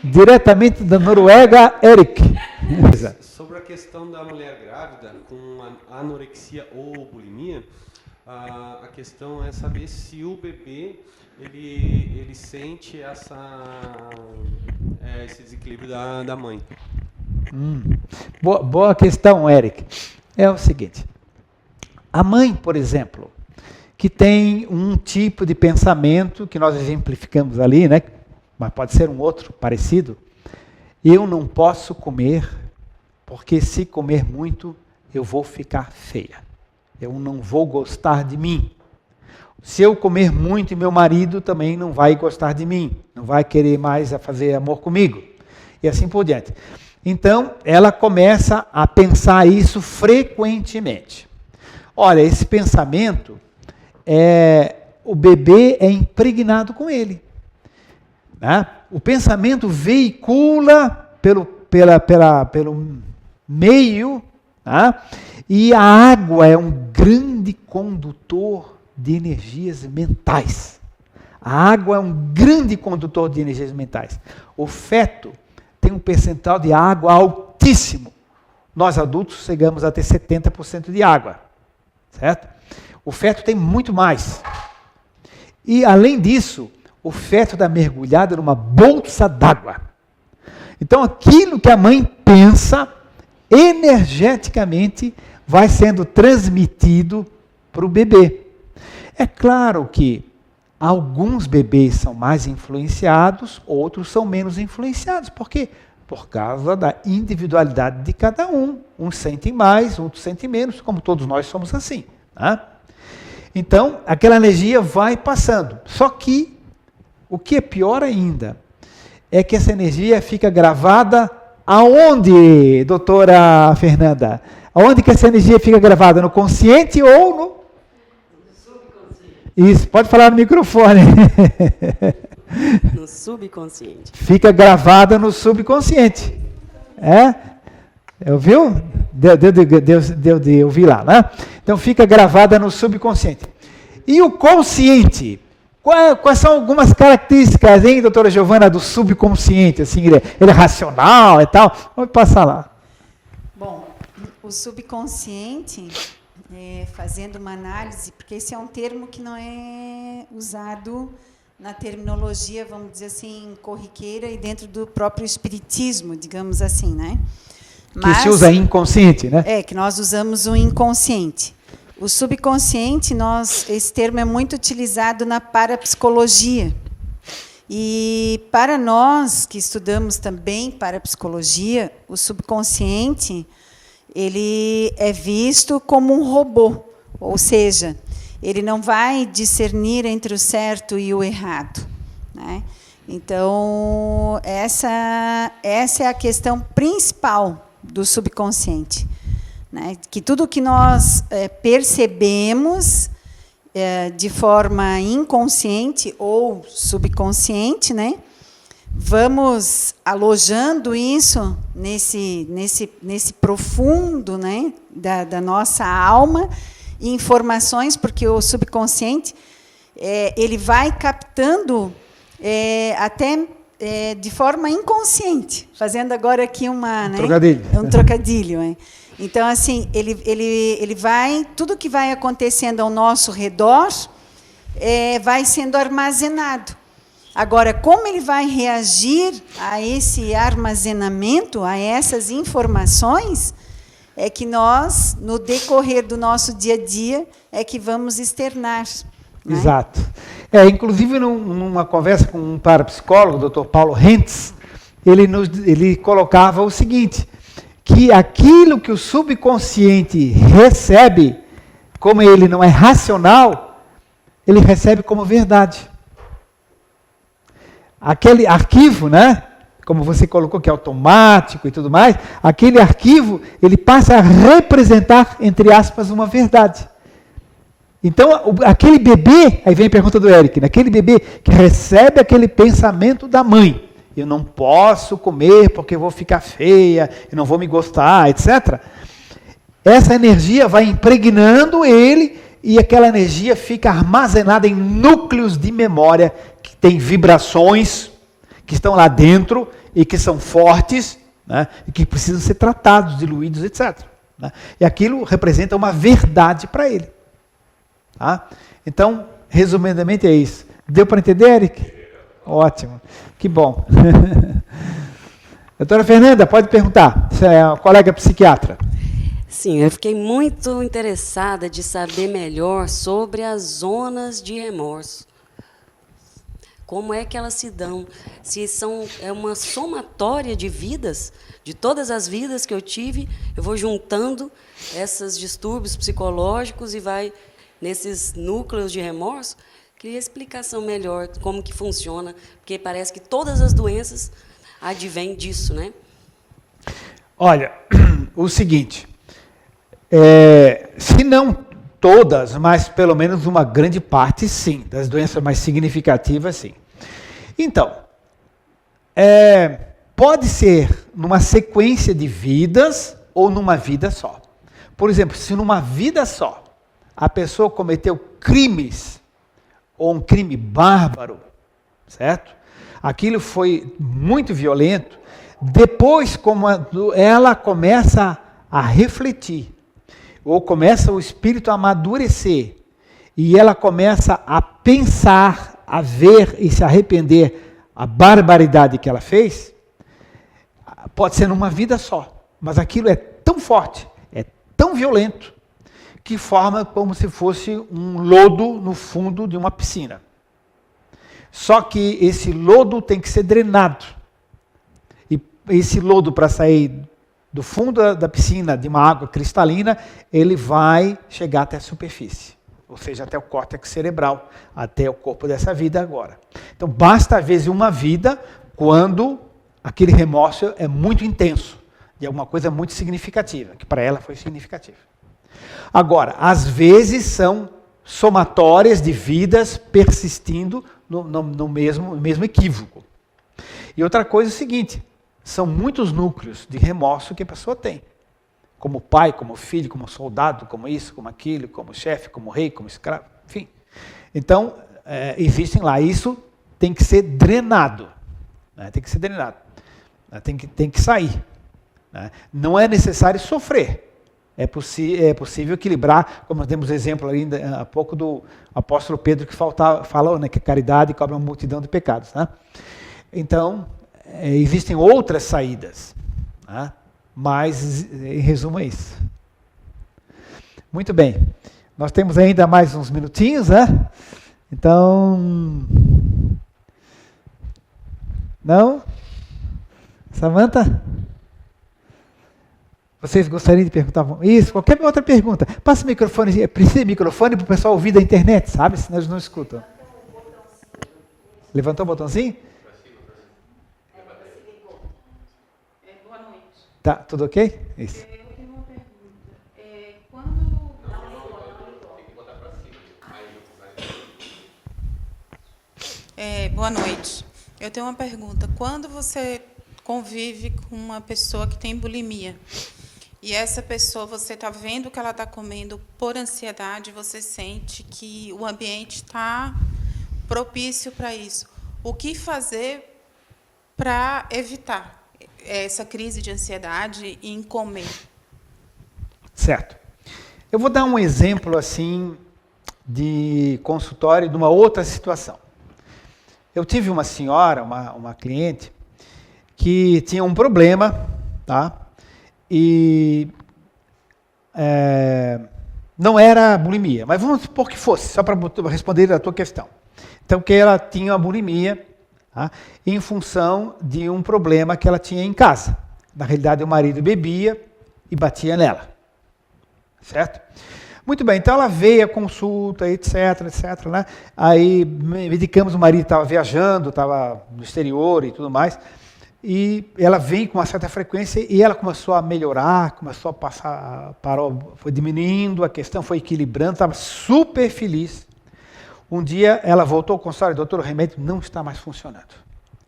A: Diretamente da Noruega, Eric.
B: Sobre a questão da mulher grávida com anorexia ou bulimia, a questão é saber se o bebê ele sente esse desequilíbrio da mãe.
A: Boa questão, Eric. É o seguinte, a mãe, por exemplo, que tem um tipo de pensamento que nós exemplificamos ali, né? Mas pode ser um outro parecido. Eu não posso comer, porque se comer muito, eu vou ficar feia. Eu não vou gostar de mim. Se eu comer muito, meu marido também não vai gostar de mim, não vai querer mais fazer amor comigo. E assim por diante. Então, ela começa a pensar isso frequentemente. Olha, esse pensamento, o bebê é impregnado com ele. Né? O pensamento veicula pelo meio, tá? E a água é um grande condutor de energias mentais. A água é um grande condutor de energias mentais. O feto tem um percentual de água altíssimo. Nós adultos chegamos a ter 70% de água, certo? O feto tem muito mais. E, além disso, o feto está mergulhado numa bolsa d'água. Então, aquilo que a mãe pensa, energeticamente, vai sendo transmitido para o bebê. É claro que alguns bebês são mais influenciados, outros são menos influenciados. Por quê? Por causa da individualidade de cada um. Uns sentem mais, outros sentem menos, como todos nós somos assim. Tá? Então, aquela energia vai passando. Só que, o que é pior ainda, é que essa energia fica gravada aonde, doutora Fernanda? Aonde que essa energia fica gravada? No consciente ou no subconsciente? Isso, pode falar no microfone.
C: No subconsciente.
A: Fica gravada no subconsciente. Ouviu? Deu de ouvir lá, né? Então fica gravada no subconsciente. E o consciente? Quais são algumas características, hein, doutora Giovana, do subconsciente? Assim, ele é racional e tal? Vamos passar lá.
D: Bom, o subconsciente, fazendo uma análise, porque esse é um termo que não é usado na terminologia, vamos dizer assim, corriqueira e dentro do próprio espiritismo, digamos assim, né? Mas,
A: que se usa inconsciente, né?
D: Que nós usamos o inconsciente. O subconsciente, esse termo é muito utilizado na parapsicologia. E para nós que estudamos também parapsicologia, o subconsciente, ele é visto como um robô, ou seja, ele não vai discernir entre o certo e o errado, né? Então, essa é a questão principal do subconsciente. Né? Que tudo que nós percebemos de forma inconsciente ou subconsciente, né? Vamos alojando isso nesse profundo, né? da nossa alma, informações, porque o subconsciente ele vai captando até de forma inconsciente, fazendo agora aqui um trocadilho. Então, assim, ele vai, tudo que vai acontecendo ao nosso redor vai sendo armazenado. Agora, como ele vai reagir a esse armazenamento, a essas informações, é que nós, no decorrer do nosso dia a dia, é que vamos externar. Né?
A: Exato. Inclusive, numa conversa com um parapsicólogo, o Dr. Paulo Hentz, ele colocava o seguinte, que aquilo que o subconsciente recebe, como ele não é racional, ele recebe como verdade. Aquele arquivo, né, como você colocou, que é automático e tudo mais, aquele arquivo, ele passa a representar, entre aspas, uma verdade. Então, aquele bebê, aí vem a pergunta do Eric, né, aquele bebê que recebe aquele pensamento da mãe, eu não posso comer porque eu vou ficar feia, eu não vou me gostar, etc. Essa energia vai impregnando ele e aquela energia fica armazenada em núcleos de memória que tem vibrações que estão lá dentro e que são fortes, né, e que precisam ser tratados, diluídos, etc. Né? E aquilo representa uma verdade para ele. Tá? Então, resumidamente é isso. Deu para entender, Eric? Ótimo, que bom. Doutora Fernanda, pode perguntar, você é uma colega psiquiatra.
C: Sim, eu fiquei muito interessada de saber melhor sobre as zonas de remorso. Como é que elas se dão? Se é uma somatória de vidas, de todas as vidas que eu tive, eu vou juntando esses distúrbios psicológicos e vai nesses núcleos de remorso. Queria explicação melhor como que funciona, porque parece que todas as doenças advêm disso, né?
A: Olha, o seguinte, se não todas, mas pelo menos uma grande parte, sim, das doenças mais significativas, sim. Então, pode ser numa sequência de vidas ou numa vida só. Por exemplo, se numa vida só a pessoa cometeu crimes, ou um crime bárbaro, certo? Aquilo foi muito violento. Depois, como ela começa a refletir, ou começa o espírito a amadurecer, e ela começa a pensar, a ver e se arrepender a barbaridade que ela fez, pode ser numa vida só, mas aquilo é tão forte, é tão violento, que forma como se fosse um lodo no fundo de uma piscina. Só que esse lodo tem que ser drenado. E esse lodo, para sair do fundo da piscina de uma água cristalina, ele vai chegar até a superfície, ou seja, até o córtex cerebral, até o corpo dessa vida agora. Então, basta às vezes uma vida quando aquele remorso é muito intenso, de alguma coisa muito significativa, que para ela foi significativa. Agora, às vezes são somatórias de vidas persistindo no mesmo equívoco. E outra coisa é o seguinte, são muitos núcleos de remorso que a pessoa tem. Como pai, como filho, como soldado, como isso, como aquilo, como chefe, como rei, como escravo, enfim. Então, existem lá. Isso tem que ser drenado. Né? Tem que ser drenado. Né? Tem que sair. Né? Não é necessário sofrer. É possível equilibrar, como nós temos exemplo ainda há pouco do apóstolo Pedro que falou, né, que a caridade cobre uma multidão de pecados. Né? Então, existem outras saídas, né? Mas, em resumo, é isso. Muito bem. Nós temos ainda mais uns minutinhos, né? Então... Não? Samantha? Vocês gostariam de perguntar isso? Qualquer outra pergunta. Passa o microfone. Precisa de microfone para o pessoal ouvir da internet, sabe? Senão eles não escutam. Levantou o botãozinho?
E: Boa noite.
A: Tá, tudo ok? Isso.
E: Eu tenho uma pergunta. Boa noite. Eu tenho uma pergunta. Quando você convive com uma pessoa que tem bulimia, e essa pessoa, você está vendo que ela está comendo por ansiedade, você sente que o ambiente está propício para isso. O que fazer para evitar essa crise de ansiedade em comer?
A: Certo. Eu vou dar um exemplo assim de consultório de uma outra situação. Eu tive uma senhora, uma cliente, que tinha um problema, tá? E não era bulimia, mas vamos supor que fosse, só para responder a tua questão. Então, que ela tinha uma bulimia, tá? Em função de um problema que ela tinha em casa. Na realidade, o marido bebia e batia nela. Certo? Muito bem, então ela veio à consulta, etc, né? Aí medicamos, o marido estava viajando, estava no exterior e tudo mais, e ela vem com uma certa frequência e ela começou a melhorar, começou a passar, parou, foi diminuindo, a questão foi equilibrando, estava super feliz. Um dia ela voltou ao consultório, doutor, o remédio não está mais funcionando.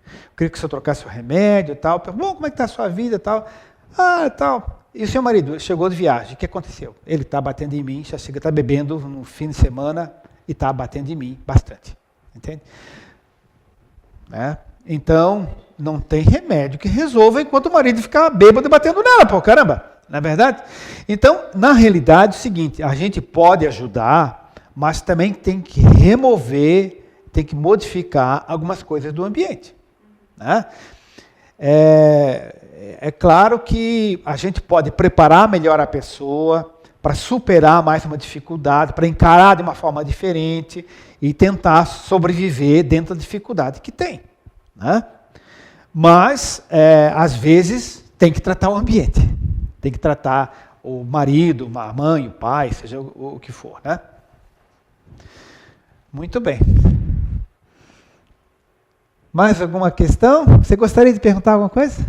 A: Eu queria que o senhor trocasse o remédio e tal. Bom, como é que está a sua vida e tal? Ah, tal. E o seu marido chegou de viagem, o que aconteceu? Ele está batendo em mim, já chega, está bebendo no fim de semana e está batendo em mim bastante. Entende? Né? Então, não tem remédio que resolva enquanto o marido ficar bêbado e batendo nela, pô, caramba. Não é verdade? Então, na realidade, é o seguinte, a gente pode ajudar, mas também tem que remover, tem que modificar algumas coisas do ambiente. Né? É claro que a gente pode preparar melhor a pessoa para superar mais uma dificuldade, para encarar de uma forma diferente e tentar sobreviver dentro da dificuldade que tem. Né? Mas, às vezes, tem que tratar o ambiente. Tem que tratar o marido, a mãe, o pai, seja o que for. Né? Muito bem. Mais alguma questão? Você gostaria de perguntar alguma coisa?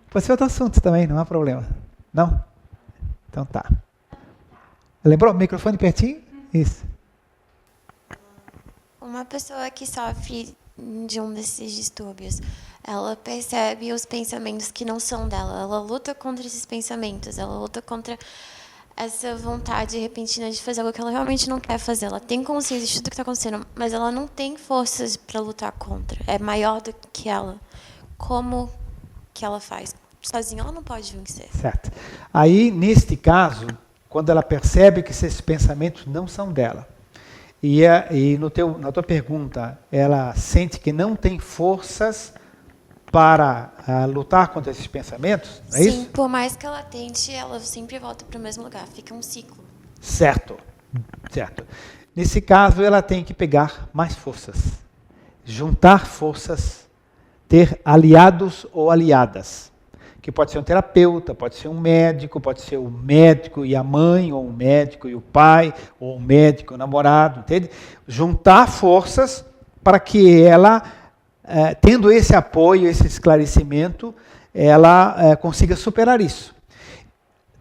A: Pode ser outro assunto também, não há problema. Não? Então tá. Lembrou? Microfone pertinho? Isso.
F: Uma pessoa que sofre de um desses distúrbios, ela percebe os pensamentos que não são dela. Ela luta contra esses pensamentos, ela luta contra essa vontade repentina de fazer algo que ela realmente não quer fazer. Ela tem consciência de tudo que está acontecendo, mas ela não tem forças para lutar contra. É maior do que ela. Como que ela faz? sozinha ela não pode vencer.
A: Certo. Aí, neste caso, quando ela percebe que esses pensamentos não são dela, e na tua pergunta, ela sente que não tem forças para lutar contra esses pensamentos, é isso?
F: Sim, por mais que ela tente, ela sempre volta para o mesmo lugar, fica um ciclo.
A: Certo. Certo. Nesse caso, ela tem que pegar mais forças, juntar forças, ter aliados ou aliadas, que pode ser um terapeuta, pode ser um médico, pode ser o médico e a mãe, ou o médico e o pai, ou o médico e o namorado, entende? Juntar forças para que ela, tendo esse apoio, esse esclarecimento, ela consiga superar isso.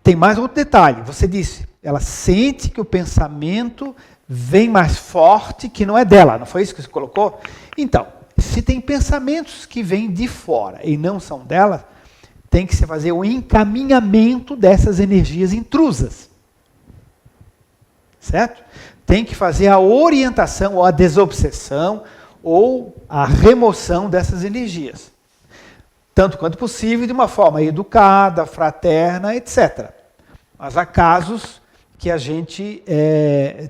A: Tem mais outro detalhe, você disse, ela sente que o pensamento vem mais forte, que não é dela, não foi isso que você colocou? Então, se tem pensamentos que vêm de fora e não são dela, tem que se fazer o encaminhamento dessas energias intrusas. Certo? Tem que fazer a orientação, ou a desobsessão, ou a remoção dessas energias. Tanto quanto possível, de uma forma educada, fraterna, etc. Mas há casos que a gente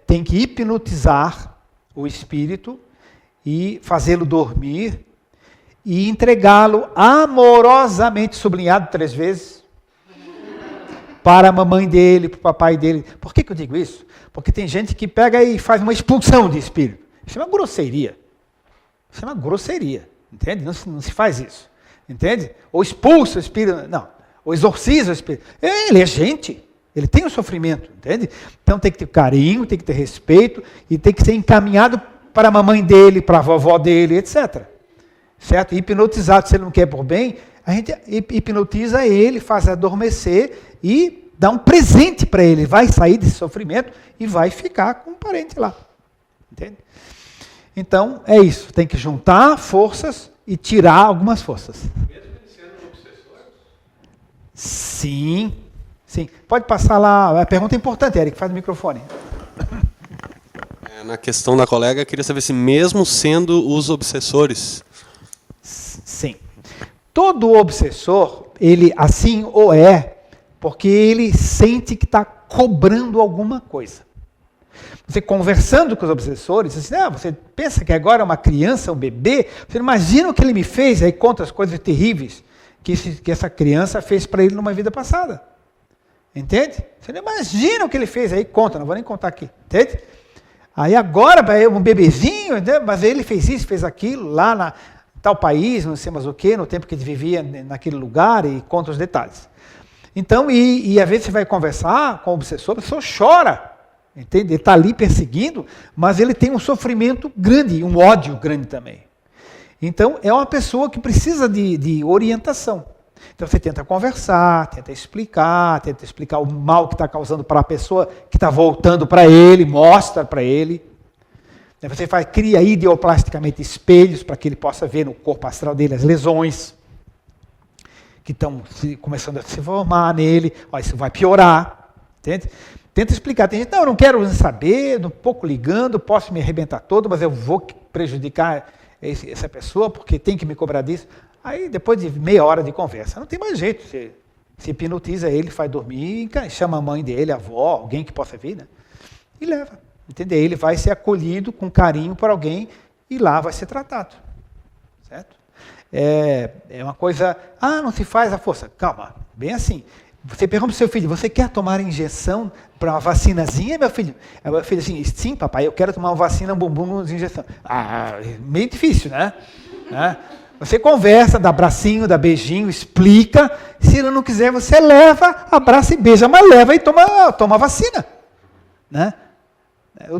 A: tem que hipnotizar o espírito e fazê-lo dormir e entregá-lo amorosamente, sublinhado 3 vezes, para a mamãe dele, para o papai dele. Por que eu digo isso? Porque tem gente que pega e faz uma expulsão de espírito. Isso é uma grosseria. Isso é uma grosseria, entende? Não se faz isso, entende? Ou expulsa o espírito, não. Ou exorciza o espírito. Ele é gente, ele tem o sofrimento, entende? Então tem que ter carinho, tem que ter respeito, e tem que ser encaminhado para a mamãe dele, para a vovó dele, etc. Certo? Hipnotizado, se ele não quer por bem, a gente hipnotiza ele, faz adormecer e dá um presente para ele. Vai sair desse sofrimento e vai ficar com um parente lá. Entende? Então, é isso. Tem que juntar forças e tirar algumas forças.
B: Mesmo ele sendo um obsessor?
A: Sim. Sim. Pode passar lá. A pergunta é importante, Eric. Faz o microfone.
B: Na questão da colega, queria saber se mesmo sendo os obsessores...
A: Sim. Todo obsessor, ele assim ou é, porque ele sente que está cobrando alguma coisa. Você conversando com os obsessores, assim, você pensa que agora é uma criança, um bebê, você não imagina o que ele me fez, aí conta as coisas terríveis que essa criança fez para ele numa vida passada. Entende? Você não imagina o que ele fez, aí conta, não vou nem contar aqui. Entende? Aí agora, um bebezinho, mas ele fez isso, fez aquilo, lá na tal país, não sei mais o quê, no tempo que ele vivia naquele lugar, e conta os detalhes. Então, e às vezes você vai conversar com o obsessor, a pessoa chora, entende? Ele está ali perseguindo, mas ele tem um sofrimento grande, um ódio grande também. Então, é uma pessoa que precisa de orientação. Então, você tenta conversar, tenta explicar o mal que está causando para a pessoa que está voltando para ele, mostra para ele. Você cria ideoplasticamente espelhos para que ele possa ver no corpo astral dele as lesões que estão começando a se formar nele. Isso vai piorar. Entende? Tenta explicar. Tem gente, não, eu não quero saber, um pouco ligando, posso me arrebentar todo, mas eu vou prejudicar essa pessoa porque tem que me cobrar disso. Aí, depois de meia hora de conversa, não tem mais jeito. Você hipnotiza ele, faz dormir, chama a mãe dele, a avó, alguém que possa vir, né? E leva. Entendeu? Ele vai ser acolhido com carinho por alguém e lá vai ser tratado. Certo? É uma coisa... não se faz a força. Calma, bem assim. Você pergunta para o seu filho, você quer tomar injeção para uma vacinazinha, meu filho? Meu filho assim, sim, papai, eu quero tomar uma vacina, um bumbum de injeção. Meio difícil, né? Você conversa, dá abracinho, dá beijinho, explica. Se ele não quiser, você leva, abraça e beija, mas leva e toma a vacina. Né?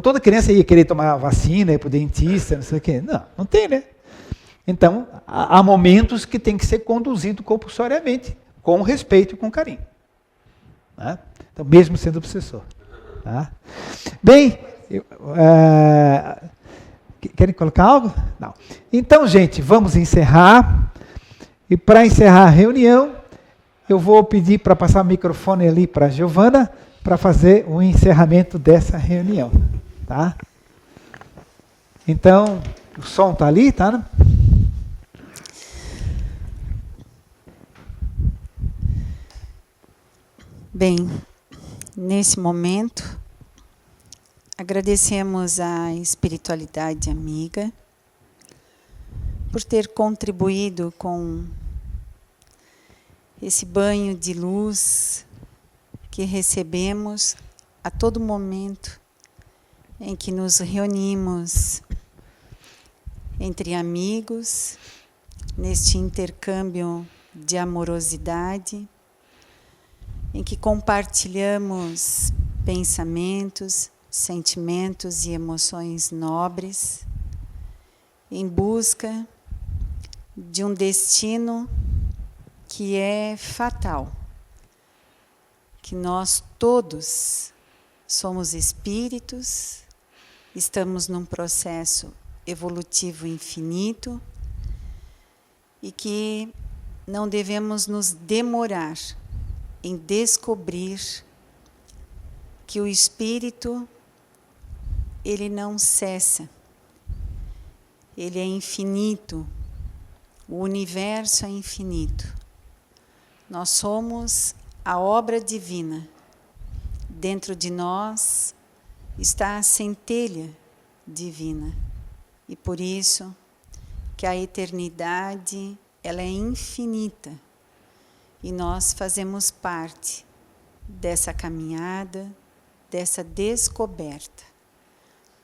A: Toda criança ia querer tomar vacina, ir para o dentista, não sei o quê. Não tem, né? Então, há momentos que tem que ser conduzido compulsoriamente, com respeito e com carinho. Né? Então, mesmo sendo obsessor. Tá? Bem, querem colocar algo? Não. Então, gente, vamos encerrar. E para encerrar a reunião, eu vou pedir para passar o microfone ali para a Giovana, para fazer o encerramento dessa reunião. Tá? Então, o som está ali, tá?
D: Bem, nesse momento, agradecemos à espiritualidade amiga por ter contribuído com esse banho de luz que recebemos a todo momento em que nos reunimos entre amigos, neste intercâmbio de amorosidade, em que compartilhamos pensamentos, sentimentos e emoções nobres, em busca de um destino que é fatal, que nós todos somos espíritos, estamos num processo evolutivo infinito e que não devemos nos demorar em descobrir que o espírito, ele não cessa, ele é infinito, o universo é infinito. Nós somos a obra divina. Dentro de nós está a centelha divina. E por isso que a eternidade, ela é infinita. E nós fazemos parte dessa caminhada, dessa descoberta.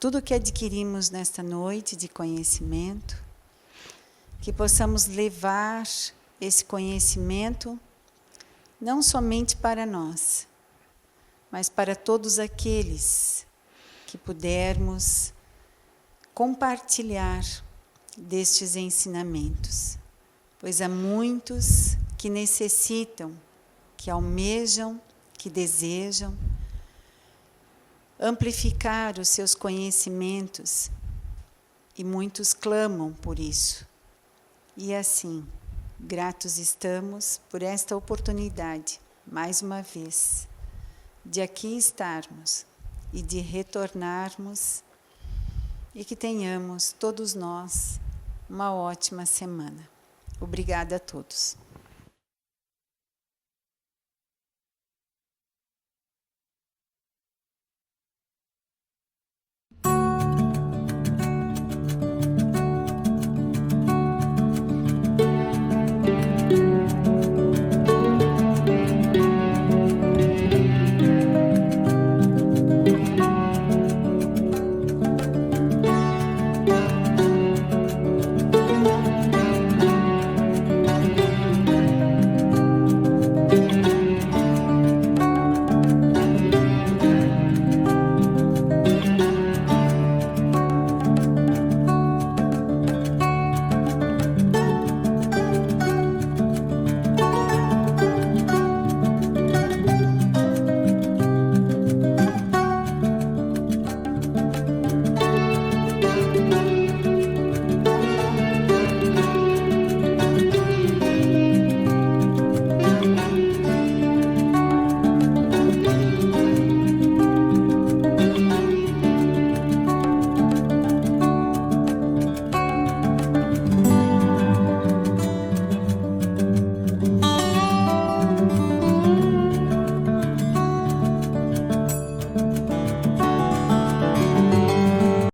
D: Tudo que adquirimos nesta noite de conhecimento, que possamos levar esse conhecimento não somente para nós, mas para todos aqueles que pudermos compartilhar destes ensinamentos, pois há muitos que necessitam, que almejam, que desejam amplificar os seus conhecimentos e muitos clamam por isso. E assim, gratos estamos por esta oportunidade, mais uma vez, de aqui estarmos e de retornarmos e que tenhamos todos nós uma ótima semana. Obrigada a todos.